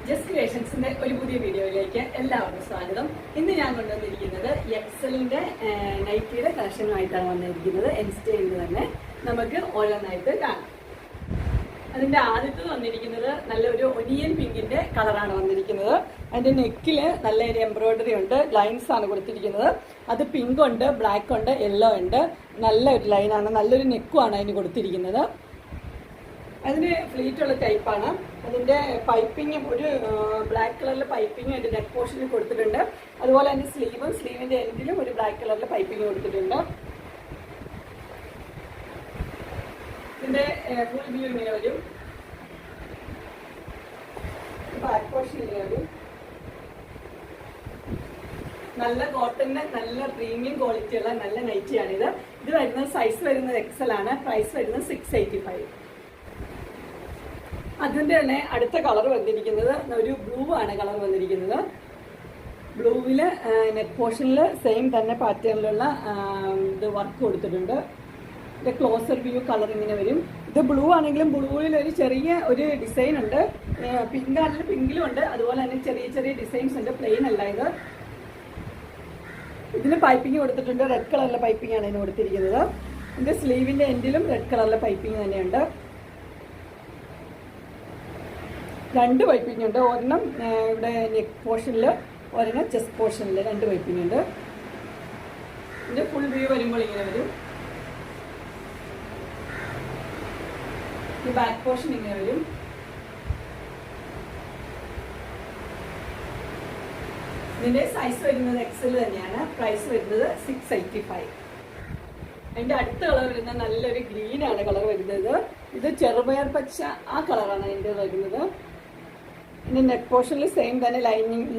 Just ക്രിയേഷൻസിന്റെ ഒരു പുതിയ വീഡിയോയിലേക്ക് എല്ലാവർക്കും സ്വാഗതം. ഇന്ന് ഞാൻ കൊണ്ടുവന്നിരിക്കുന്നത് എക്സലിന്റെ നൈറ്റിയുടെ കളക്ഷനുമായിട്ടാണ് വന്നിരിക്കുന്നത്. ഇൻസ്റ്റയിൽ തന്നെ നമുക്ക് ഓരോന്നായിട്ട് കാണാം. അതിന്റെ ആദ്യത്തെ വന്നിരിക്കുന്നത് നല്ലൊരു ഒനിയൻ പിങ്കിന്റെ കളറാണ് വന്നിരിക്കുന്നത്. അതിന്റെ നെക്കില് നല്ലൊരു എംബ്രോയിഡറി ഉണ്ട്, ലൈൻസ് ആണ് കൊടുത്തിരിക്കുന്നത്. അത് പിങ്ക് ഉണ്ട്, ബ്ലാക്ക് ഉണ്ട്, യെല്ലോ ഉണ്ട്. നല്ലൊരു ലൈനാണ്, നല്ലൊരു നെക്കുമാണ് അതിന് കൊടുത്തിരിക്കുന്നത്. അതിന് ഫ്ലീറ്റുള്ള ടൈപ്പാണ്. അതിന്റെ പൈപ്പിങ്ങും ഒരു ബ്ലാക്ക് കളറിലെ പൈപ്പിങ്ങും അതിന്റെ നെക്ക് പോർഷനിൽ കൊടുത്തിട്ടുണ്ട്. അതുപോലെ തന്നെ സ്ലീവിന്റെ എൻഡിലും ഒരു ബ്ലാക്ക് കളറിലെ പൈപ്പിംഗ് കൊടുത്തിട്ടുണ്ട്. ഇതിന്റെ ഫുൾ വ്യൂ ഇങ്ങനെ വരും. ബാക്ക് പോർഷൻ ഇങ്ങനെ വരും. നല്ല കോട്ടന്റെ നല്ല പ്രീമിയം ക്വാളിറ്റി ഉള്ള നല്ല നൈറ്റിയാണിത്. ഇത് വരുന്നത് സൈസ് വരുന്നത് എക്സൽ ആണ്. പ്രൈസ് വരുന്നത് 685. അതിന്റെ തന്നെ അടുത്ത കളർ വന്നിരിക്കുന്നത് ഒരു ബ്ലൂ ആണ് കളർ വന്നിരിക്കുന്നത്. ബ്ലൂവില് നെക്ക് പോർഷനിൽ സെയിം തന്നെ പാറ്റേണിലുള്ള ഇത് വർക്ക് കൊടുത്തിട്ടുണ്ട്. ഇത് ക്ലോസർ വ്യൂ കളർ ഇങ്ങനെ വരും. ഇത് ബ്ലൂ ആണെങ്കിലും ബ്ലൂവിൽ ഒരു ചെറിയ ഒരു ഡിസൈൻ ഉണ്ട്. പിങ്ക് ആണെങ്കിലും പിങ്കിലും ഉണ്ട്. അതുപോലെ തന്നെ ചെറിയ ചെറിയ ഡിസൈൻസ് ഉണ്ട്, പ്ലെയിൻ അല്ല ഇത്. ഇതിന് പൈപ്പിംഗ് കൊടുത്തിട്ടുണ്ട്. റെഡ് കളറിലെ പൈപ്പിംഗ് ആണ് ഇതിന് കൊടുത്തിരിക്കുന്നത്. ഇതിന്റെ സ്ലീവിന്റെ എൻഡിലും റെഡ് കളറിലെ പൈപ്പിംഗ് തന്നെയുണ്ട്. രണ്ട് പൈപ്പിംഗ് ഉണ്ട്. ഒരെണ്ണം ഇവിടെ നെക്ക് പോർഷനിൽ, ഒരെണ്ണം ചെസ്റ്റ് പോർഷനിൽ, രണ്ട് പൈപ്പിംഗ് ഉണ്ട്. ഇതിന്റെ ഫുൾ വ്യൂ വരുമ്പോൾ ഇങ്ങനെ വരും. ഈ ബാക്ക് പോർഷൻ ഇങ്ങനെ വരും. ഇതിന്റെ സൈസ് വരുന്നത് എക്സൽ തന്നെയാണ്. പ്രൈസ് വരുന്നത് 685. അതിന്റെ അടുത്ത കളർ വരുന്നത് നല്ലൊരു ഗ്രീൻ ആണ് കളർ വരുന്നത്. ഇത് ചെറുപയർ പച്ച ആ കളറാണ് അതിന്റെ വരുന്നത്. ഇതിന്റെ നെക്ക് പോർഷനിൽ സെയിം തന്നെ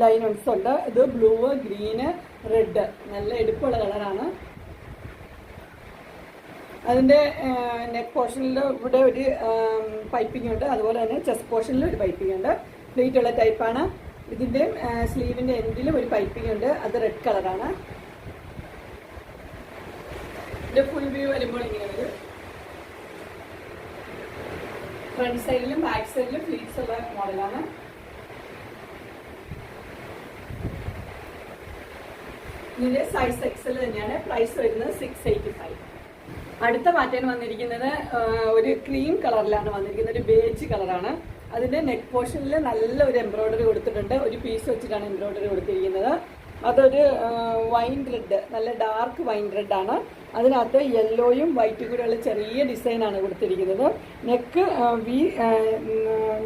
ലൈൻസ് ഉണ്ട്. ഇത് ബ്ലൂ, ഗ്രീന്, റെഡ്, നല്ല എടുപ്പുള്ള കളറാണ്. അതിന്റെ നെക്ക് പോർഷനിൽ ഇവിടെ ഒരു പൈപ്പിംഗ് ഉണ്ട്. അതുപോലെ തന്നെ ചെസ്റ്റ് പോർഷനിൽ ഒരു പൈപ്പിംഗ് ഉണ്ട്. പ്ലീറ്റ് ഉള്ള ടൈപ്പാണ്. ഇതിന്റെ സ്ലീവിന്റെ എൻഡിലും ഒരു പൈപ്പിംഗ് ഉണ്ട്. അത് റെഡ് കളറാണ്. ഇതിന്റെ ഫുൾ വ്യൂ വരുമ്പോൾ ഇങ്ങനെ വരും. ഫ്രണ്ട് സൈഡിലും ബാക്ക് സൈഡിലും ഫ്ലീറ്റ്സ് ഉള്ള മോഡലാണ്. ഇതിന്റെ സൈസ് എക്സൽ തന്നെയാണ്. പ്രൈസ് വരുന്നത് 685. അടുത്ത പാറ്റേൺ വന്നിരിക്കുന്നത് ഒരു ക്രീം കളറിലാണ് വന്നിരിക്കുന്നത്. ഒരു ബേജ് കളറാണ്. അതിന്റെ നെക്ക് പോർഷനിൽ നല്ലൊരു എംബ്രോയിഡറി കൊടുത്തിട്ടുണ്ട്. ഒരു പീസ് വെച്ചിട്ടാണ് എംബ്രോയിഡറി കൊടുത്തിരിക്കുന്നത്. അതൊരു വൈൻ റെഡ്, നല്ല ഡാർക്ക് വൈൻ റെഡ് ആണ്. അതിനകത്ത് യെല്ലോയും വൈറ്റും കൂടെയുള്ള ചെറിയ ഡിസൈനാണ് കൊടുത്തിരിക്കുന്നത്. നെക്ക്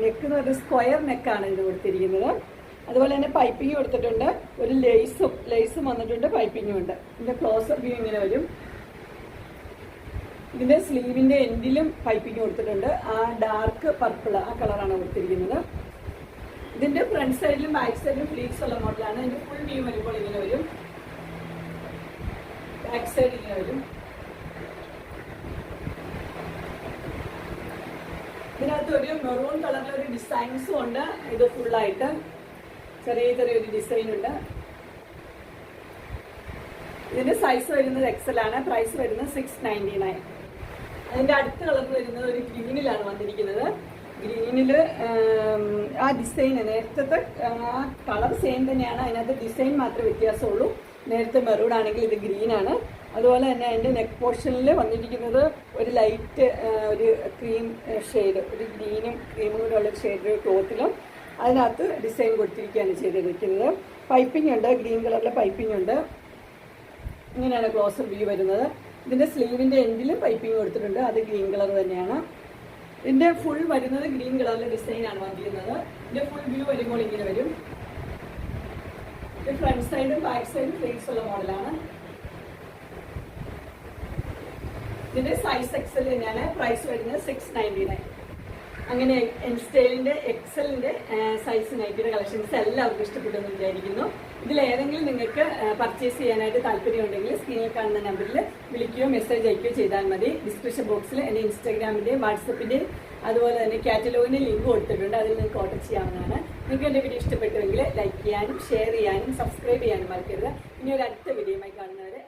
നെക്ക് എന്ന് പറയുന്നത് സ്ക്വയർ നെക്കാണ് ഇത് കൊടുത്തിരിക്കുന്നത്. അതുപോലെ തന്നെ പൈപ്പിംഗ് കൊടുത്തിട്ടുണ്ട്. ഒരു ലേസും വന്നിട്ടുണ്ട്, പൈപ്പിംഗും ഉണ്ട്. ഇതിന്റെ ക്ലോസർ വ്യൂ ഇങ്ങനെ വരും. ഇതിന്റെ സ്ലീവിന്റെ എൻഡിലും പൈപ്പിംഗ് കൊടുത്തിട്ടുണ്ട്. ആ ഡാർക്ക് പർപ്പിൾ ആ കളറാണ് കൊടുത്തിരിക്കുന്നത്. ഇതിന്റെ ഫ്രണ്ട് സൈഡിലും ബാക്ക് സൈഡിലും ഫ്ലീറ്റ്സ് ഉള്ള മോഡലാണ്. ഇതിന്റെ ഫുൾ വ്യൂ വരുമ്പോൾ ഇങ്ങനെ വരും. ബാക്ക് സൈഡ് ഇങ്ങനെ വരും. ഇതിനകത്ത് ഒരു മെറൂൺ കളറിലൊരു ഡിസൈൻസും ഉണ്ട്. ഇത് ഫുള്ളായിട്ട് ചെറിയ ചെറിയൊരു ഡിസൈൻ ഉണ്ട്. ഇതിന്റെ സൈസ് വരുന്നത് എക്സൽ ആണ്. പ്രൈസ് വരുന്നത് 699. അതിന്റെ അടുത്ത കളർ വരുന്നത് ഒരു ഗ്രീനിലാണ് വന്നിരിക്കുന്നത്. ഗ്രീനില് ആ ഡിസൈൻ നേരത്തെ ആ കളർ സെയിം തന്നെയാണ്. അതിനകത്ത് ഡിസൈൻ മാത്രമേ വ്യത്യാസമുള്ളൂ. നേരത്തെ മെറൂൺ ആണെങ്കിൽ ഇത് ഗ്രീൻ ആണ്. അതുപോലെ തന്നെ അതിന്റെ നെക്ക് പോർഷനിൽ വന്നിരിക്കുന്നത് ഒരു ലൈറ്റ് ഒരു ക്രീം ഷെയ്ഡ്, ഒരു ഗ്രീനും ക്രീമും കൂടെ ഉള്ള ഷെയ്ഡ് ക്ലോത്തിലും അതിനകത്ത് ഡിസൈൻ കൊടുത്തിരിക്കുകയാണ് ചെയ്തിരിക്കുന്നത്. പൈപ്പിംഗ് ഉണ്ട്, ഗ്രീൻ കളറിലെ പൈപ്പിംഗ് ഉണ്ട്. ഇങ്ങനെയാണ് ക്ലോസർ വ്യൂ വരുന്നത്. ഇതിന്റെ സ്ലീവിന്റെ എൻഡിലും പൈപ്പിംഗ് കൊടുത്തിട്ടുണ്ട്. അത് ഗ്രീൻ കളർ തന്നെയാണ്. ഇതിന്റെ ഫുൾ വരുന്നത് ഗ്രീൻ കളറിലെ ഡിസൈനാണ് വന്നിരിക്കുന്നത്. ഇതിന്റെ ഫുൾ വ്യൂ വരുമ്പോൾ ഇങ്ങനെ വരും. ഫ്രണ്ട് സൈഡും ബാക്ക് സൈഡും ഫ്ലീറ്റ്സ് ഉള്ള മോഡലാണ്. ഇതിന്റെ സൈസ് എക്സൽ തന്നെയാണ്. പ്രൈസ് വരുന്നത് 699. അങ്ങനെ ഇൻസ്റ്റൈലിന്റെ എക്സലിന്റെ സൈസ് നൈറ്റിയുടെ കളക്ഷൻസ് എല്ലാവർക്കും ഇഷ്ടപ്പെട്ടെന്ന് വിചാരിക്കുന്നു. ഇതിലേതെങ്കിലും നിങ്ങൾക്ക് പർച്ചേസ് ചെയ്യാനായിട്ട് താല്പര്യമുണ്ടെങ്കിൽ സ്ക്രീനിൽ കാണുന്ന നമ്പറിൽ വിളിക്കുകയോ മെസ്സേജ് അയക്കുകയോ ചെയ്താൽ മതി. ഡിസ്ക്രിപ്ഷൻ ബോക്സിൽ എൻ്റെ ഇൻസ്റ്റാഗ്രാമിൻ്റെയും വാട്സപ്പിൻ്റെയും അതുപോലെ തന്നെ കാറ്റലോഗിൻ്റെ ലിങ്ക് കൊടുത്തിട്ടുണ്ട്. അതിൽ നിങ്ങൾക്ക് ഓർഡർ ചെയ്യാവുന്നതാണ്. നിങ്ങൾക്ക് എൻ്റെ വീഡിയോ ഇഷ്ടപ്പെട്ടുവെങ്കിൽ ലൈക്ക് ചെയ്യാനും ഷെയർ ചെയ്യാനും സബ്സ്ക്രൈബ് ചെയ്യാനും മറക്കരുത്. ഇനി ഒരു അടുത്ത വീഡിയോയുമായി കാണുന്നവരെ